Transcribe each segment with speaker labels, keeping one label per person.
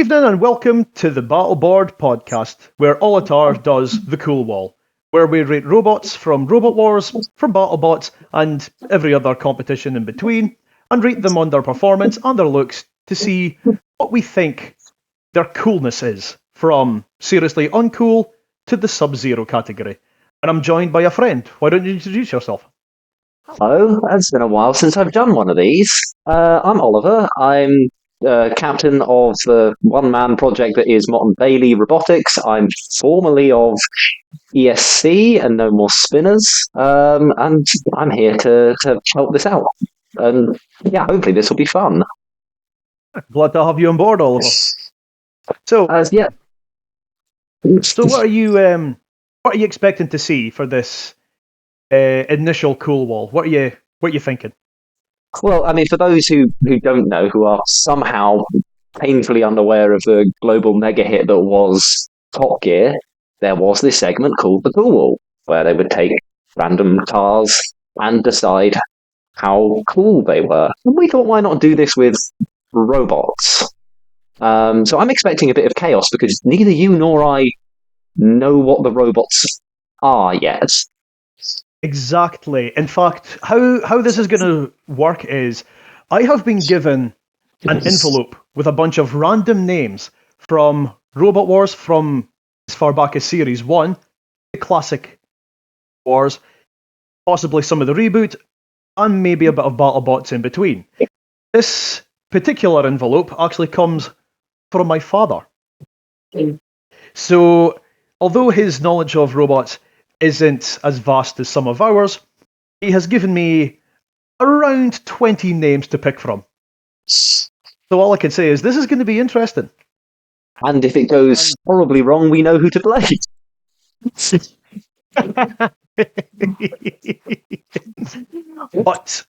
Speaker 1: evening and welcome to the Battleboard podcast, where Olatar does the cool wall, where we rate robots from Robot Wars, from BattleBots, and every other competition in between, and rate them on their performance and their looks to see what we think their coolness is, from seriously uncool to the Sub-Zero category. And I'm joined by a friend. Why don't you introduce yourself?
Speaker 2: Hello, it's been a while since I've done one of these. I'm Oliver. I'm captain of the one-man project that is Mott and Bailey Robotics. I'm formerly of ESC and No More Spinners, and I'm here to help this out. And yeah, hopefully this will be fun.
Speaker 1: Glad to have you on board, Oliver. So,
Speaker 2: Yeah.
Speaker 1: So what are you expecting to see for this initial cool wall? What are you thinking?
Speaker 2: Well, I mean, for those who don't know, who are somehow painfully unaware of the global mega hit that was Top Gear, there was this segment called the Cool Wall, where they would take random cars and decide how cool they were. And we thought, why not do this with robots? So I'm expecting a bit of chaos because neither you nor I know what the robots are yet.
Speaker 1: Exactly. In fact, how this is going to work is I have been given an envelope with a bunch of random names from Robot Wars from as far back as Series 1, the classic Wars, possibly some of the reboot, and maybe a bit of BattleBots in between. This particular envelope actually comes from my father. So, although his knowledge of robots isn't as vast as some of ours, he has given me around 20 names to pick from. So all I can say is this is going to be interesting.
Speaker 2: And if it goes horribly wrong, we know who to blame.
Speaker 1: But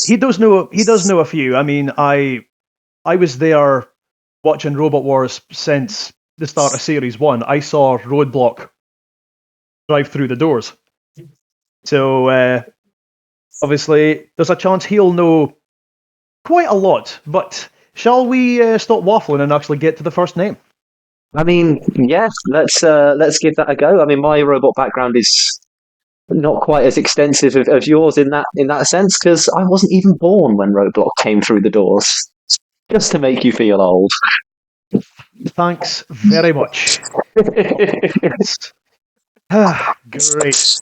Speaker 1: he does know a few. I mean, I was there watching Robot Wars since the start of Series 1. I saw Roadblock drive through the doors. So, obviously, there's a chance he'll know quite a lot. But shall we stop waffling and actually get to the first name?
Speaker 2: I mean, yeah, let's give that a go. I mean, my robot background is not quite as extensive as yours in that sense, because I wasn't even born when Roadblock came through the doors. Just to make you feel old.
Speaker 1: Thanks very much. Great.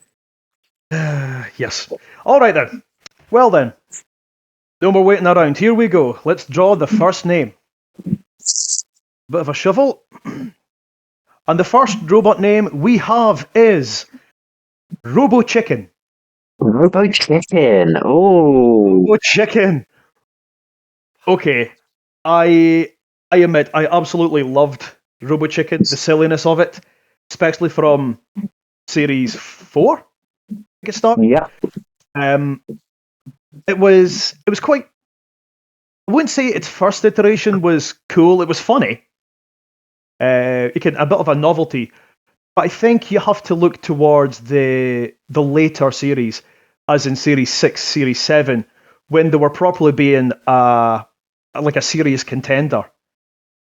Speaker 1: Yes. All right then. Well then. No more waiting around. Here we go. Let's draw the first name. Bit of a shuffle. And the first robot name we have is Robo Chicken.
Speaker 2: Robo Chicken. Oh.
Speaker 1: Robo Chicken. Okay. I admit I absolutely loved Robo Chicken, the silliness of it, especially from Series 4. I think it started.
Speaker 2: Yeah.
Speaker 1: It was quite. I wouldn't say its first iteration was cool. It was funny. A bit of a novelty, but I think you have to look towards the later series, as in Series 6, Series 7, when they were properly being like a serious contender,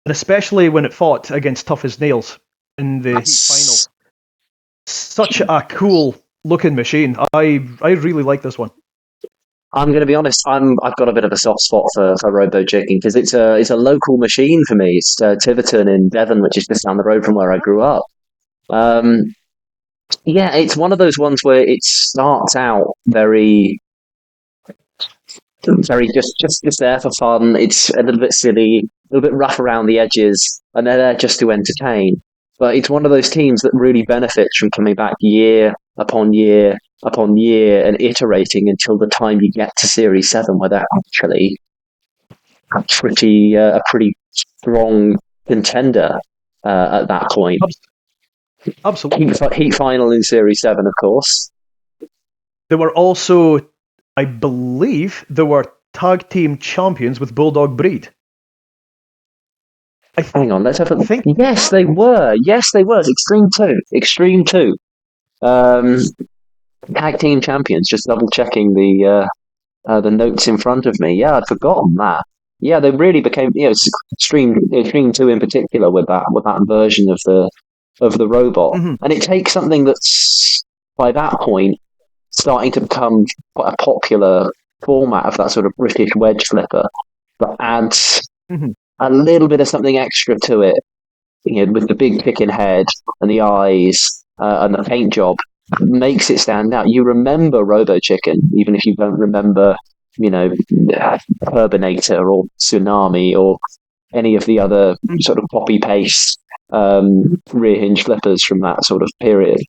Speaker 1: and especially when it fought against Tough as Nails in the Heat final. Such a cool looking machine. I really like this one.
Speaker 2: I'm going to be honest. I've got a bit of a soft spot for Robo Chicken because it's a local machine for me. It's Tiverton in Devon, which is just down the road from where I grew up. Yeah, it's one of those ones where it starts out very just there for fun. It's a little bit silly, a little bit rough around the edges, and they're there just to entertain. But it's one of those teams that really benefits from coming back year upon year upon year and iterating until the time you get to Series 7, where they're actually a pretty strong contender at that point.
Speaker 1: Absolutely.
Speaker 2: Heat final in Series 7, of course.
Speaker 1: They were also, I believe, tag team champions with Bulldog Breed.
Speaker 2: Hang on, let's have a think. Yes, they were. Extreme 2. Tag team champions. Just double checking the notes in front of me. Yeah, I'd forgotten that. Yeah, they really became, Extreme 2 in particular with that version of the robot.
Speaker 1: Hmm.
Speaker 2: And it takes something that's by that point starting to become quite a popular format of that sort of British wedge flipper, but adds
Speaker 1: Hmm.
Speaker 2: a little bit of something extra to it, with the big chicken head and the eyes and the paint job, makes it stand out. You remember Robo Chicken, even if you don't remember, Turbinator or Tsunami or any of the other sort of copy paste rear hinge flippers from that sort of period.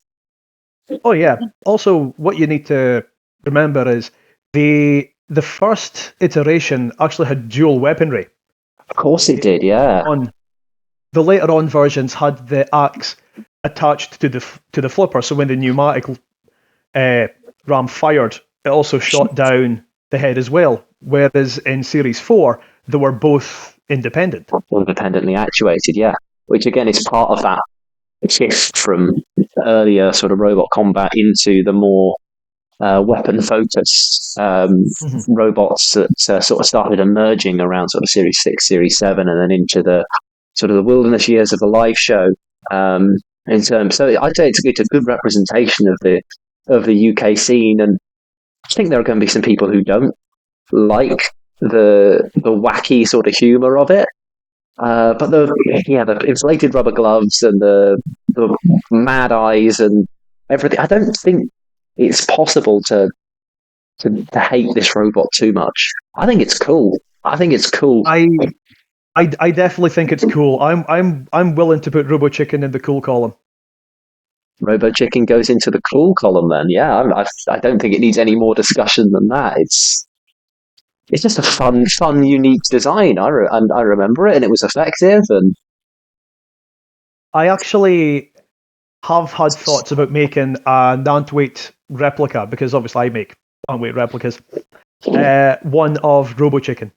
Speaker 1: Oh yeah. Also, what you need to remember is the first iteration actually had dual weaponry.
Speaker 2: Of course it did, yeah.
Speaker 1: On the later on versions had the axe attached to the flipper, so when the pneumatic ram fired, it also shot down the head as well. Whereas in Series 4, they were both independent.
Speaker 2: Independently actuated, yeah. Which again is part of that shift from earlier sort of robot combat into the more weapon focused robots that sort of started emerging around sort of Series 6, Series 7, and then into the sort of the wilderness years of the live show. In terms, so I'd say it's a good representation of the UK scene, and I think there are going to be some people who don't like the wacky sort of humour of it. But the inflated rubber gloves and the mad eyes and everything. I don't think it's possible to hate this robot too much. I think it's cool. I think it's cool.
Speaker 1: I definitely think it's cool. I'm willing to put Robo Chicken in the cool column.
Speaker 2: Robo Chicken goes into the cool column then. Yeah, I don't think it needs any more discussion than that. It's just a fun, unique design. I remember it, and it was effective. And
Speaker 1: I actually have had thoughts about making a Nantweight replica, because obviously I make Nantweight replicas. One of Robo Chicken.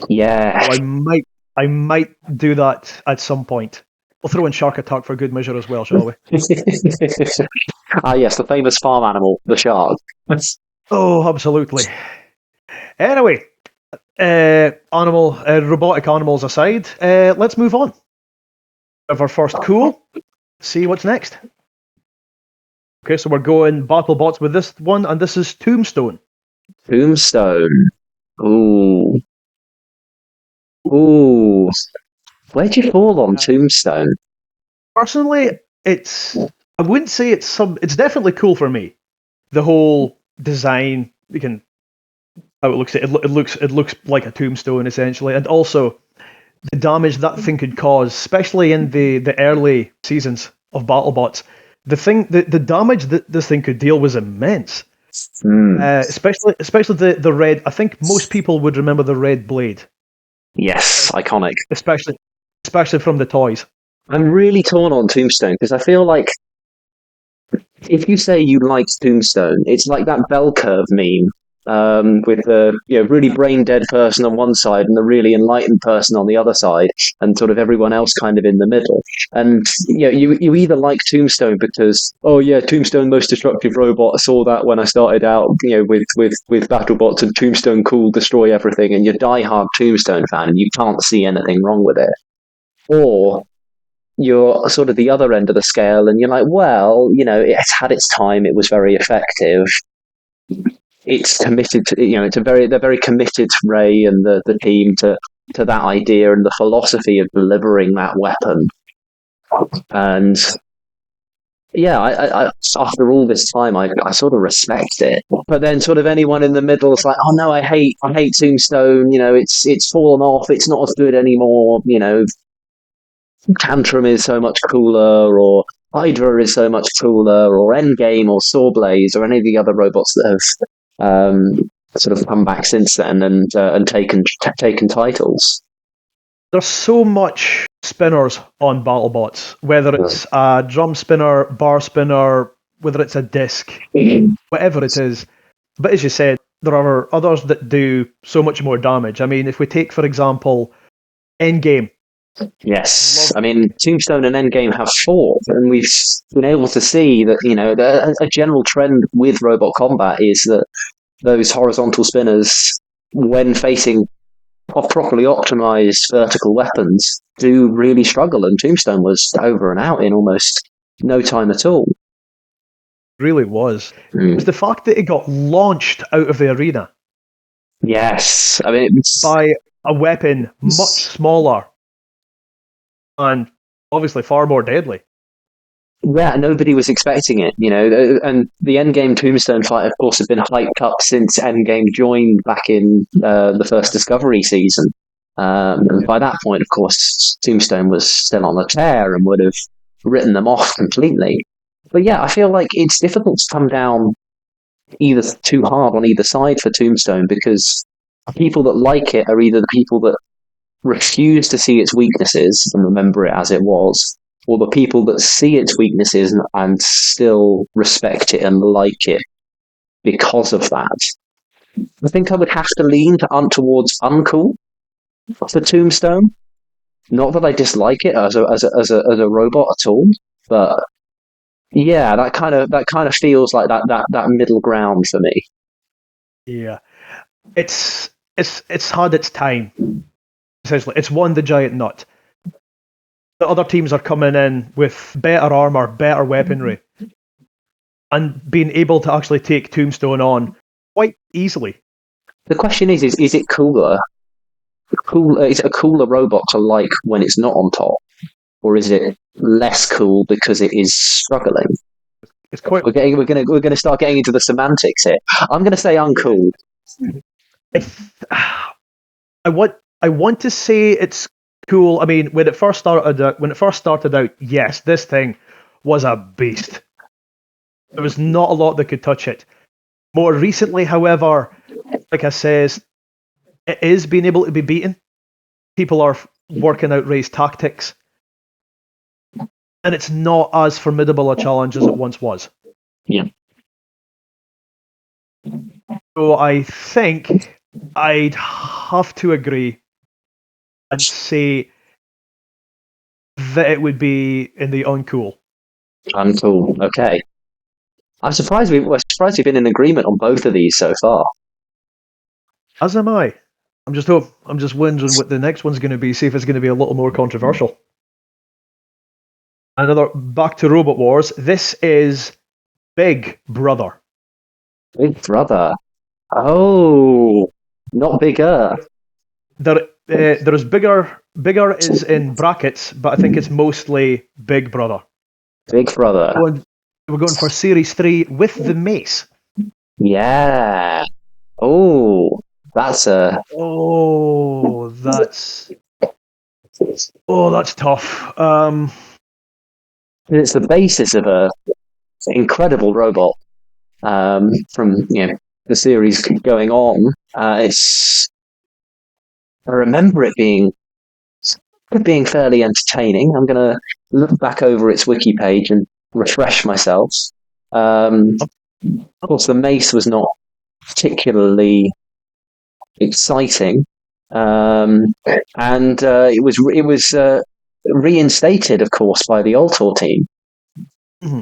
Speaker 2: yeah,
Speaker 1: So I might do that at some point. We'll throw in Shark Attack for good measure as well, shall we?
Speaker 2: yes, the famous farm animal, the shark.
Speaker 1: Oh, absolutely. Anyway, robotic animals aside, let's move on. Of our first cool, see what's next. Okay, so we're going BattleBots with this one, and this is Tombstone.
Speaker 2: Tombstone. Ooh. Ooh. Where'd you fall on Tombstone?
Speaker 1: Personally, I wouldn't say it's definitely cool for me. The whole design, how it looks. It looks like a tombstone essentially, and also the damage that thing could cause, especially in the early seasons of BattleBots. The damage that this thing could deal was immense. Especially the red. I think most people would remember the red blade.
Speaker 2: Yes, iconic.
Speaker 1: Especially from the toys.
Speaker 2: I'm really torn on Tombstone because I feel like if you say you like Tombstone, it's like that bell curve meme with the really brain dead person on one side and the really enlightened person on the other side, and sort of everyone else kind of in the middle. And you either like Tombstone because Tombstone most destructive robot. I saw that when I started out with BattleBots, and Tombstone cool, destroy everything, and you're diehard Tombstone fan and you can't see anything wrong with it. Or you're sort of the other end of the scale and you're like, well, it's had its time, it was very effective, it's committed to, they're very committed, Ray and the team, to that idea and the philosophy of delivering that weapon. And I after all this time, I sort of respect it. But then sort of anyone in the middle is like, oh no, I hate Tombstone, it's fallen off, it's not as good anymore, Tantrum is so much cooler, or Hydra is so much cooler, or Endgame, or Sawblaze, or any of the other robots that have sort of come back since then and taken titles.
Speaker 1: There's so much spinners on BattleBots, whether it's a drum spinner, bar spinner, whether it's a disc, whatever it is. But as you said, there are others that do so much more damage. I mean, if we take, for example, Endgame.
Speaker 2: Yes, I mean, Tombstone and Endgame have fought, and we've been able to see that a general trend with robot combat is that those horizontal spinners, when facing properly optimized vertical weapons do really struggle, and Tombstone was over and out in almost no time at all.
Speaker 1: Really was. It was the fact that it got launched out of the arena.
Speaker 2: Yes, I mean,
Speaker 1: by a weapon much smaller and obviously far more deadly.
Speaker 2: Yeah, nobody was expecting it, and the Endgame Tombstone fight, of course, had been hyped up since Endgame joined back in the first Discovery season. And by that point, of course, Tombstone was still on a tear and would have written them off completely. But yeah, I feel like it's difficult to come down either too hard on either side for Tombstone, because people that like it are either the people that refuse to see its weaknesses and remember it as it was, or the people that see its weaknesses and still respect it and like it because of that. I think I would have to lean towards uncool for Tombstone. Not that I dislike it as a robot at all, but yeah, that kind of feels like that middle ground for me.
Speaker 1: Yeah, it's had its time. Essentially, it's won the giant nut. The other teams are coming in with better armor, better weaponry, and being able to actually take Tombstone on quite easily.
Speaker 2: The question is it cooler? Is it a cooler robot to like when it's not on top, or is it less cool because it is struggling?
Speaker 1: It's quite.
Speaker 2: We're gonna start getting into the semantics here. I'm gonna say uncool.
Speaker 1: I want to say it's cool. I mean, when it first started out, yes, this thing was a beast. There was not a lot that could touch it. More recently, however, like I says, it is being able to be beaten. People are working out race tactics, and it's not as formidable a challenge as it once was.
Speaker 2: Yeah.
Speaker 1: So I think I'd have to agree and say that it would be in the uncool.
Speaker 2: Uncool. Okay. We're surprised we've been in agreement on both of these so far.
Speaker 1: As am I. I'm just wondering what the next one's going to be. See if it's going to be a little more controversial. Another back to Robot Wars. This is Big Brother.
Speaker 2: Big Brother. Oh, not bigger.
Speaker 1: There is bigger. Bigger is in brackets, but I think it's mostly Big Brother.
Speaker 2: Big Brother.
Speaker 1: We're going for Series 3 with the mace.
Speaker 2: Yeah. Oh, that's a.
Speaker 1: That's tough.
Speaker 2: It's the basis of a incredible robot. From the series going on. I remember it being fairly entertaining. I'm going to look back over its wiki page and refresh myself. Of course, the mace was not particularly exciting, and it was reinstated, of course, by the Ultor team.
Speaker 1: Mm-hmm.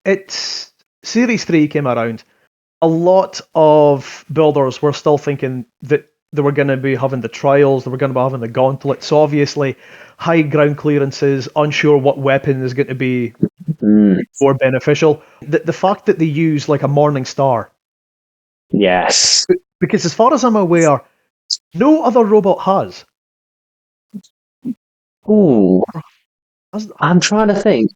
Speaker 1: It's Series 3 came around. A lot of builders were still thinking that they were going to be having the trials, they were going to be having the gauntlet. So obviously, high ground clearances, unsure what weapon is going to be more beneficial. The fact that they use like a Morning Star.
Speaker 2: Yes.
Speaker 1: Because as far as I'm aware, no other robot has.
Speaker 2: Ooh. I'm trying to think.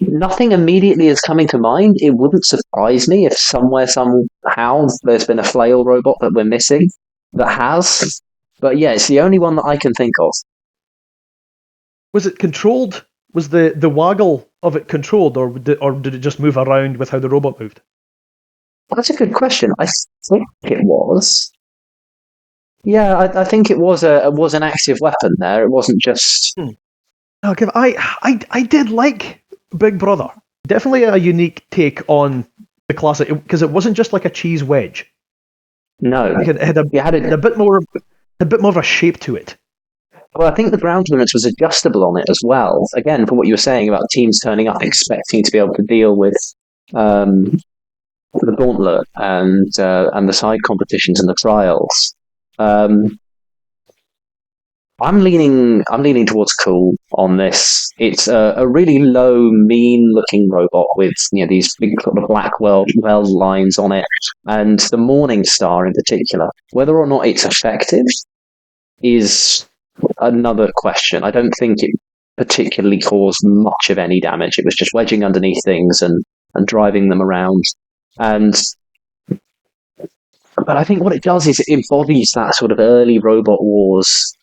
Speaker 2: Nothing immediately is coming to mind. It wouldn't surprise me if somehow, there's been a flail robot that we're missing that has. But yeah, it's the only one that I can think of.
Speaker 1: Was it controlled? Was the waggle of it controlled, or did it just move around with how the robot moved?
Speaker 2: That's a good question. I think it was. Yeah, I think it was an active weapon there. It wasn't just.
Speaker 1: Okay, I did like Big Brother. Definitely a unique take on the classic, because it wasn't just like a cheese wedge.
Speaker 2: No,
Speaker 1: it had a bit more of a shape to it.
Speaker 2: Well, I think the ground clearance was adjustable on it as well. Again, from what you were saying about teams turning up expecting to be able to deal with the gauntlet and the side competitions and the trials. I'm leaning towards cool on this. It's a really low, mean-looking robot with these big sort of black weld lines on it, and the Morning Star in particular. Whether or not it's effective is another question. I don't think it particularly caused much of any damage. It was just wedging underneath things and driving them around. And but I think what it does is it embodies that sort of early Robot Wars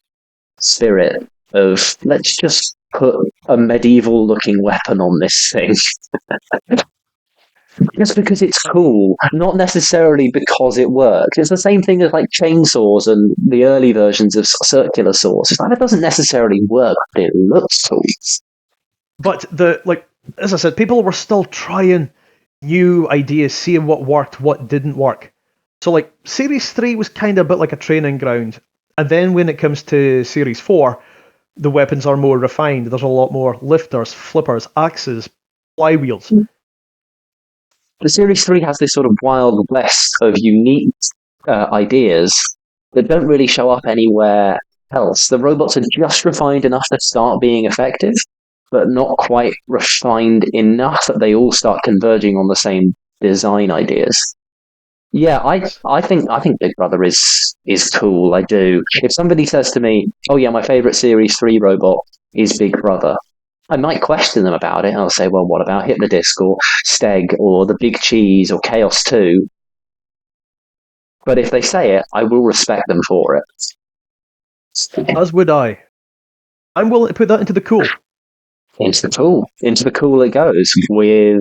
Speaker 2: spirit of let's just put a medieval looking weapon on this thing. Just because it's cool, not necessarily because it works. It's the same thing as like chainsaws and the early versions of circular saws. It's like, it doesn't necessarily work, but it looks cool.
Speaker 1: But as I said, people were still trying new ideas, seeing what worked, what didn't work. So like Series 3 was kind of a bit like a training ground. And then when it comes to Series 4, the weapons are more refined. There's a lot more lifters, flippers, axes, flywheels.
Speaker 2: The Series 3 has this sort of wild west of unique ideas that don't really show up anywhere else. The robots are just refined enough to start being effective, but not quite refined enough that they all start converging on the same design ideas. Yeah, I think Big Brother is cool. I do. If somebody says to me, "Oh yeah, my favorite Series 3 robot is Big Brother," I might question them about it. I'll say, "Well, what about Hypnodisc or Steg or the Big Cheese or Chaos 2?" But if they say it, I will respect them for it.
Speaker 1: As would I. I'm willing to put that into the cool.
Speaker 2: Into the cool it goes with.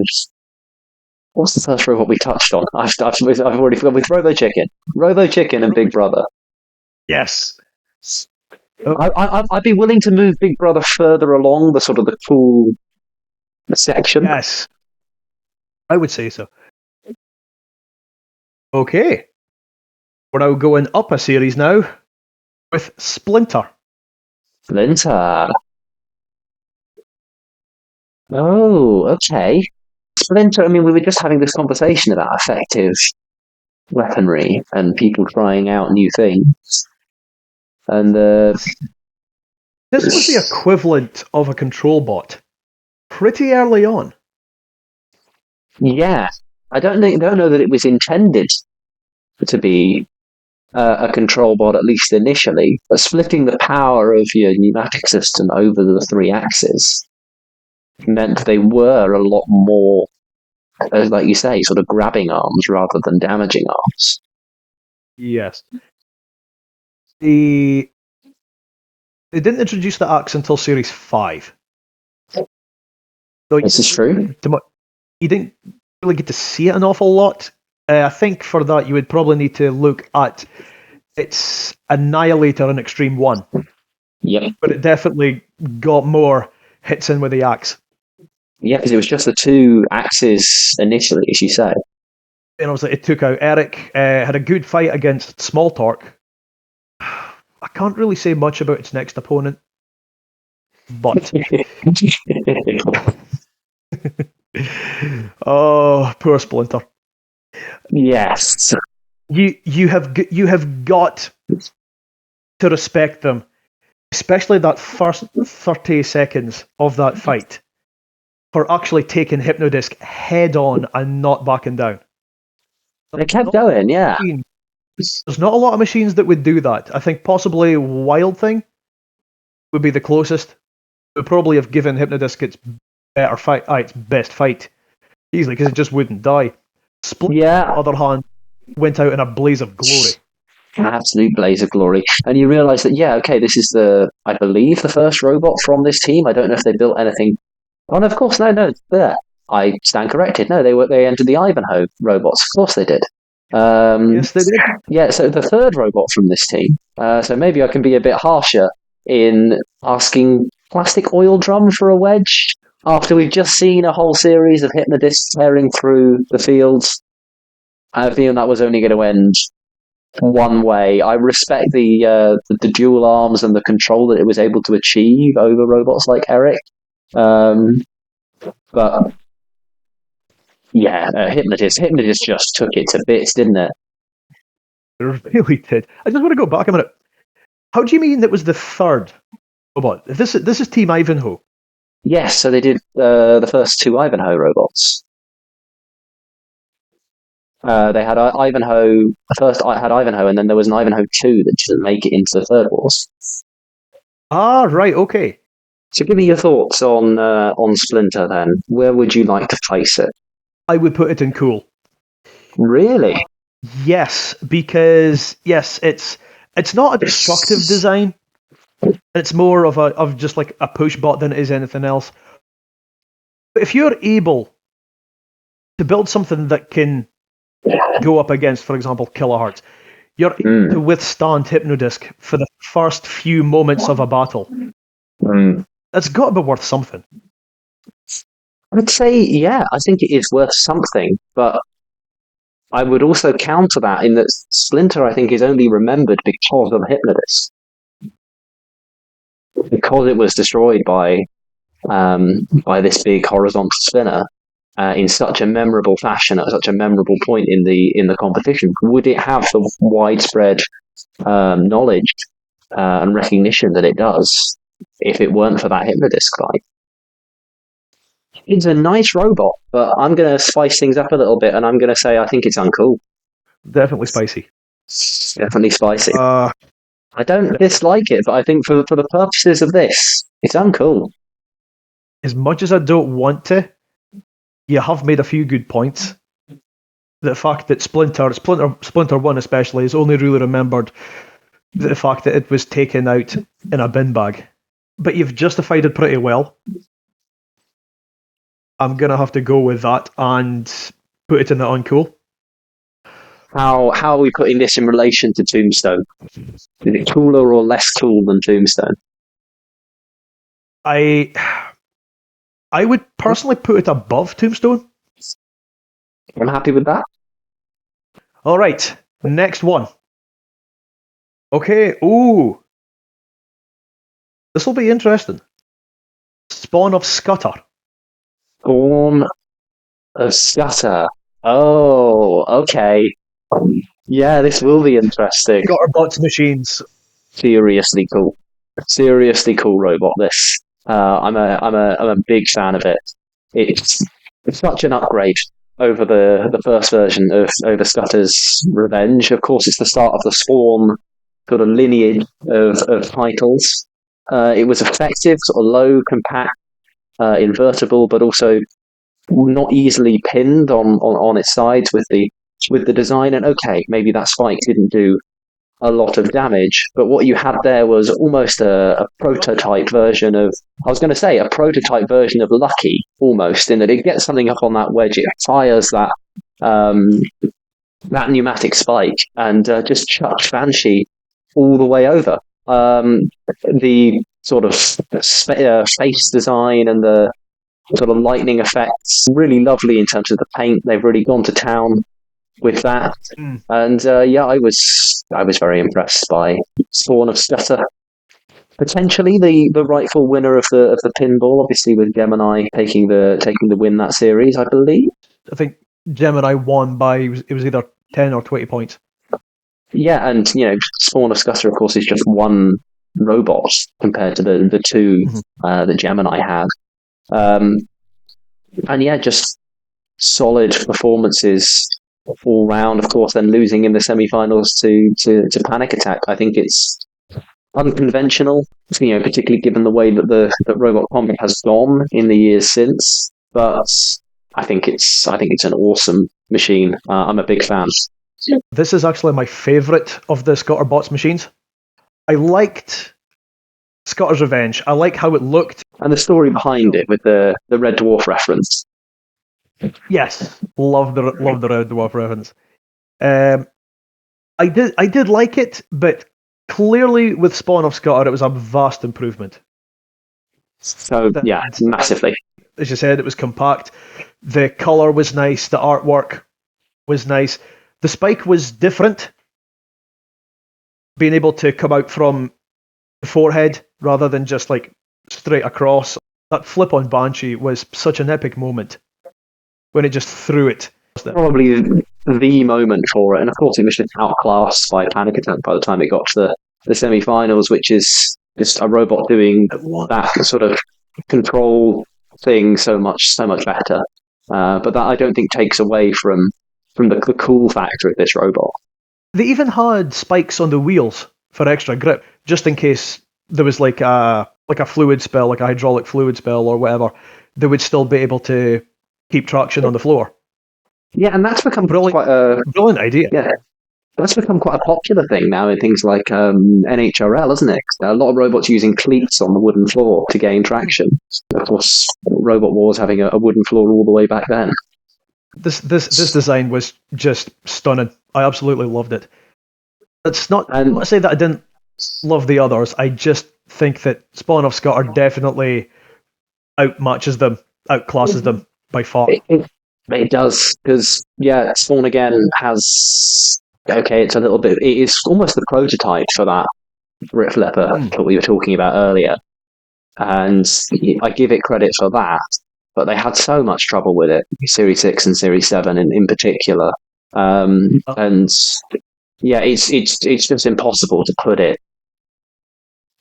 Speaker 2: What's the first robot we touched on? I've already forgotten. With Robo Chicken and Big Brother.
Speaker 1: Yes.
Speaker 2: I'd be willing to move Big Brother further along the sort of the cool section.
Speaker 1: Yes. I would say so. Okay. We're now going up a series now with Splinter.
Speaker 2: Splinter. Oh, okay. Splinter, I mean, we were just having this conversation about effective weaponry and people trying out new things. And
Speaker 1: this was the equivalent of a control bot pretty early on.
Speaker 2: Yeah. I don't know that it was intended to be a control bot, at least initially, but splitting the power of your pneumatic system over the 3 axes meant they were a lot more, like you say, sort of grabbing arms rather than damaging arms.
Speaker 1: Yes. They didn't introduce the axe until Series 5. So
Speaker 2: this is true.
Speaker 1: You didn't really get to see it an awful lot. I think for that you would probably need to look at its Annihilator in Extreme 1.
Speaker 2: Yep.
Speaker 1: But it definitely got more hits in with the axe.
Speaker 2: Yeah, because it was just the 2 axes initially, as you say.
Speaker 1: And obviously it took out Eric, had a good fight against Small Torque. I can't really say much about its next opponent. But oh, poor Splinter.
Speaker 2: Yes.
Speaker 1: You have got to respect them, especially that first 30 seconds of that fight, for actually taking Hypnodisc head on and not backing down.
Speaker 2: They kept going, yeah.
Speaker 1: There's not a lot of machines that would do that. I think possibly Wild Thing would be the closest. It would probably have given Hypnodisc its better fight, its best fight easily, because it just wouldn't die. Splinter, on the other hand, went out in a blaze of glory.
Speaker 2: An absolute blaze of glory. And you realise that, yeah, okay, this is I believe, the first robot from this team. I don't know if they built anything. Oh, no, of course, no, there. I stand corrected. No, they entered the Ivanhoe robots. Of course they did.
Speaker 1: Yes, they did.
Speaker 2: Yeah, so the third robot from this team. So maybe I can be a bit harsher in asking Plastic Oil Drum for a wedge after we've just seen a whole series of Hypnodiscs tearing through the fields. I feel that was only going to end one way. I respect the dual arms and the control that it was able to achieve over robots like Eric. But yeah, Hypnodisc just took it to bits, didn't it?
Speaker 1: It really did. I just want to go back a minute. How do you mean it was the third robot? If this is Team Ivanhoe.
Speaker 2: Yes, so they did the first two Ivanhoe robots. They had Ivanhoe. First, I had Ivanhoe, and then there was an Ivanhoe 2 that didn't make it into the Third Wars.
Speaker 1: Ah, right, okay.
Speaker 2: So, give me your thoughts on Splinter. Then, where would you like to place it?
Speaker 1: I would put it in cool.
Speaker 2: Really?
Speaker 1: Yes, because yes, it's not a destructive design. It's more of just like a push bot than it is anything else. But if you're able to build something that can go up against, for example, Kilohertz, you're able to withstand Hypnodisc for the first few moments of a battle. That's got to be worth something.
Speaker 2: I'd say, yeah, I think it is worth something, but I would also counter that in that Splinter, I think, is only remembered because of Hypnodisc. Because it was destroyed by this big horizontal spinner in such a memorable fashion at such a memorable point in the competition, would it have the widespread knowledge and recognition that it does if it weren't for that Hypnodisc guy? It's a nice robot, but I'm going to spice things up a little bit, and I'm going to say I think it's uncool.
Speaker 1: Definitely spicy.
Speaker 2: Definitely spicy. I don't dislike it, but I think for the purposes of this, it's uncool.
Speaker 1: As much as I don't want to, you have made a few good points. The fact that Splinter 1 especially, is only really remembered the fact that it was taken out in a bin bag. But you've justified it pretty well. I'm going to have to go with that and put it in the uncool.
Speaker 2: How are we putting this in relation to Tombstone? Is it cooler or less cool than Tombstone?
Speaker 1: I would personally put it above Tombstone.
Speaker 2: I'm happy with that.
Speaker 1: All right, next one. Okay, ooh. This will be interesting. Spawn of Scudder.
Speaker 2: Spawn of Scudder. Oh, okay. Yeah, this will be interesting.
Speaker 1: Scutterbots machines.
Speaker 2: Seriously cool. Seriously cool robot. This. I'm a big fan of it. It's such an upgrade over the first version of over Scutter's Revenge. Of course, it's the start of the Spawn sort of lineage of titles. It was effective, sort of low, compact, invertible, but also not easily pinned on its sides with the design. And okay, maybe that spike didn't do a lot of damage, but what you had there was almost a prototype version of, I was going to say, a prototype version of Lucky, almost, in that it gets something up on that wedge, it fires that pneumatic spike, and just chucks Banshee all the way over. The sort of face design and the sort of lightning effects, really lovely in terms of the paint. They've really gone to town with that. And yeah, I was very impressed by Spawn of Scudder. Potentially the rightful winner of the pinball, obviously with Gemini taking the win that series, I believe.
Speaker 1: I think Gemini won by it was either 10 or 20 points.
Speaker 2: Yeah, and Spawn of Scudder, of course, is just one robot compared to the two that Gemini had. And yeah, just solid performances all round. Of course, then losing in the semi-finals to Panic Attack. I think it's unconventional, particularly given the way that Robot Combat has gone in the years since. But I think it's an awesome machine. I'm a big fan.
Speaker 1: This is actually my favourite of the Scutterbots machines. I liked Scutter's Revenge. I like how it looked.
Speaker 2: And the story behind it with the Red Dwarf reference.
Speaker 1: Yes, love the Red Dwarf reference. I did like it, but clearly with Spawn of Scudder, it was a vast improvement.
Speaker 2: So yeah, massively.
Speaker 1: As you said, it was compact. The colour was nice. The artwork was nice. The spike was different. Being able to come out from the forehead rather than just like straight across. That flip on Banshee was such an epic moment when it just threw it them.
Speaker 2: Probably the moment for it, and of course it was just outclassed by Panic Attack by the time it got to the semi-finals, which is just a robot doing that sort of control thing so much better. But that I don't think takes away from the cool factor of this robot.
Speaker 1: They even had spikes on the wheels for extra grip, just in case there was like a fluid spill, like a hydraulic fluid spill or whatever. They would still be able to keep traction on the floor.
Speaker 2: Yeah, and that's become quite a
Speaker 1: brilliant idea.
Speaker 2: Yeah, that's become quite a popular thing now in things like NHRL, isn't it? A lot of robots using cleats on the wooden floor to gain traction. Of course, Robot Wars having a wooden floor all the way back then.
Speaker 1: This design was just stunning. I absolutely loved it. It's not. I'm not saying that I didn't love the others. I just think that Spawn of Scuttle definitely outmatches them, outclasses them by far.
Speaker 2: It does, because Spawn Again has it's a little bit. It is almost the prototype for that Rip Flipper that we were talking about earlier, and I give it credit for that. But they had so much trouble with it, Series 6 and Series 7 in particular, and it's just impossible to put it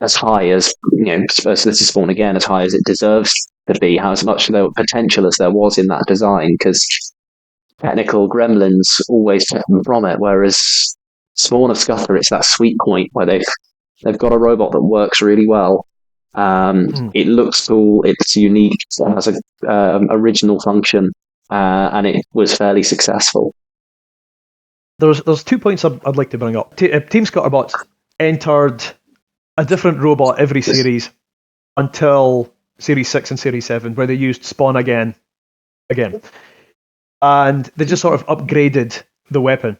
Speaker 2: as high as this is Spawn Again, as high as it deserves to be, how much potential as there was in that design, because technical gremlins always took them from it, whereas Spawn of Scuttle, it's that sweet point where they've got a robot that works really well. It looks cool, it's unique, it has a original function, and it was fairly successful.
Speaker 1: There's 2 points I'd like to bring up. Team Scutterbots entered a different robot every series until Series 6 and Series 7, where they used Spawn again. And they just sort of upgraded the weapon.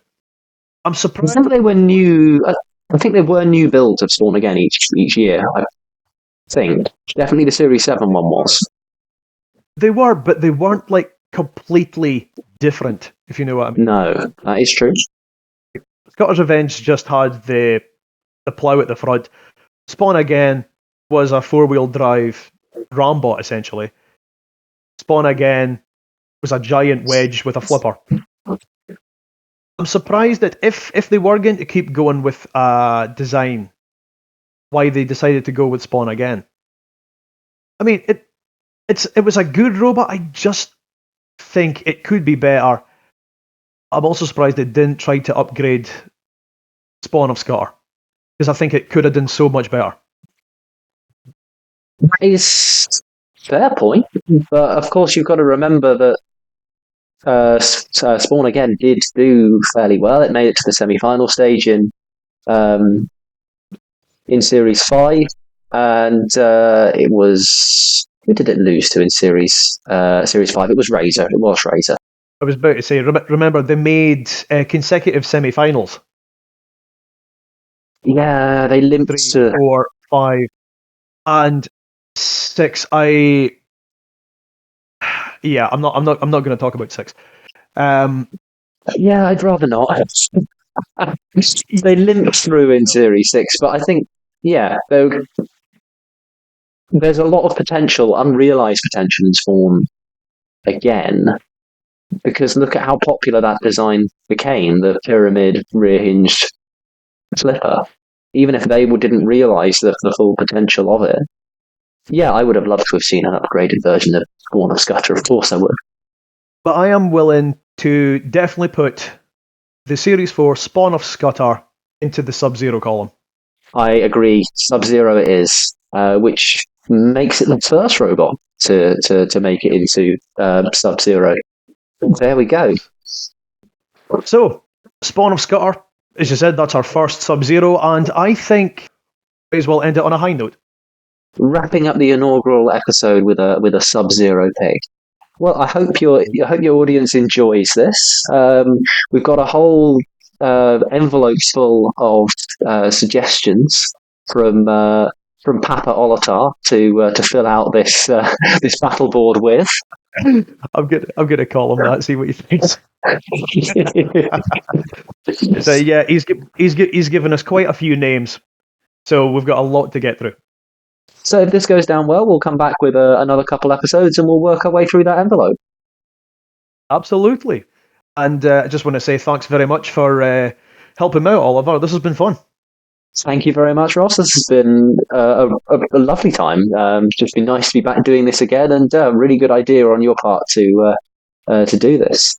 Speaker 1: I'm surprised.
Speaker 2: I think they were new. I think there were new builds of Spawn Again each year. I think definitely the Series 7 one was.
Speaker 1: They were, but they weren't like completely different, if you know what I mean.
Speaker 2: No, that is true.
Speaker 1: Scutter's Revenge just had the plow at the front. Spawn Again was a 4-wheel drive Rambot, essentially. Spawn Again was a giant wedge with a flipper. I'm surprised that if they were going to keep going with design, why they decided to go with Spawn Again. I mean, it was a good robot. I just think it could be better. I'm also surprised it didn't try to upgrade Spawn of Scuttle, because I think it could have done so much better.
Speaker 2: That is a fair point, but of course you've got to remember that Spawn Again did do fairly well. It made it to the semi-final stage in Series 5, and it was... Who did it lose to in Series 5? It was Razor.
Speaker 1: I was about to say, remember, they made consecutive semi-finals.
Speaker 2: Yeah, they limped
Speaker 1: 3, 4, 5, and 6. I'm not going to talk about 6.
Speaker 2: Yeah, I'd rather not. They limped through in Series 6, but I think, there's a lot of potential, unrealised potential in Spawn Again, because look at how popular that design became, the pyramid rear-hinged flipper. Even if they didn't realise the full potential of it, I would have loved to have seen an upgraded version of Spawn of Scuttle, of course I would.
Speaker 1: But I am willing to definitely put the Series 4 Spawn of Scuttle into the Sub-Zero column.
Speaker 2: I agree, Sub-Zero it is, which makes it the first robot to make it into Sub-Zero. There we go.
Speaker 1: So, Spawn of Scuttle, as you said, that's our first Sub-Zero, and I think we may as well end it on a high note.
Speaker 2: Wrapping up the inaugural episode with a Sub-Zero pick. Well, I hope your audience enjoys this. We've got a whole envelope full of suggestions from Papa Olatar to fill out this this battle board with.
Speaker 1: I'm gonna call him that. See what he thinks. So he's given us quite a few names, so we've got a lot to get through.
Speaker 2: So if this goes down well, we'll come back with another couple episodes and we'll work our way through that envelope.
Speaker 1: Absolutely. And I just want to say thanks very much for helping me out, Oliver. This has been fun.
Speaker 2: Thank you very much, Ross. This has been a lovely time. It's just been nice to be back doing this again, and a really good idea on your part to do this.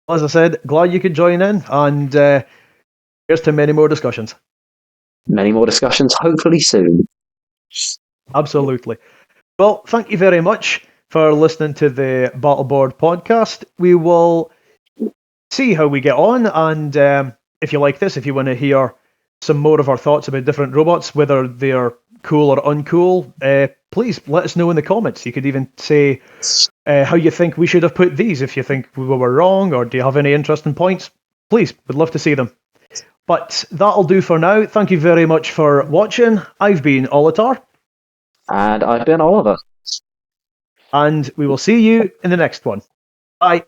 Speaker 1: As I said, glad you could join in, and here's to many more discussions.
Speaker 2: Many more discussions, hopefully soon.
Speaker 1: Absolutely. Well, thank you very much for listening to the Battleboard podcast. We will see how we get on, and if you like this, if you want to hear some more of our thoughts about different robots, whether they're cool or uncool, please let us know in the comments. You could even say how you think we should have put these, if you think we were wrong, or do you have any interesting points? Please, we'd love to see them. But that'll do for now. Thank you very much for watching. I've been Olitar.
Speaker 2: And I've been Oliver.
Speaker 1: And we will see you in the next one. Bye.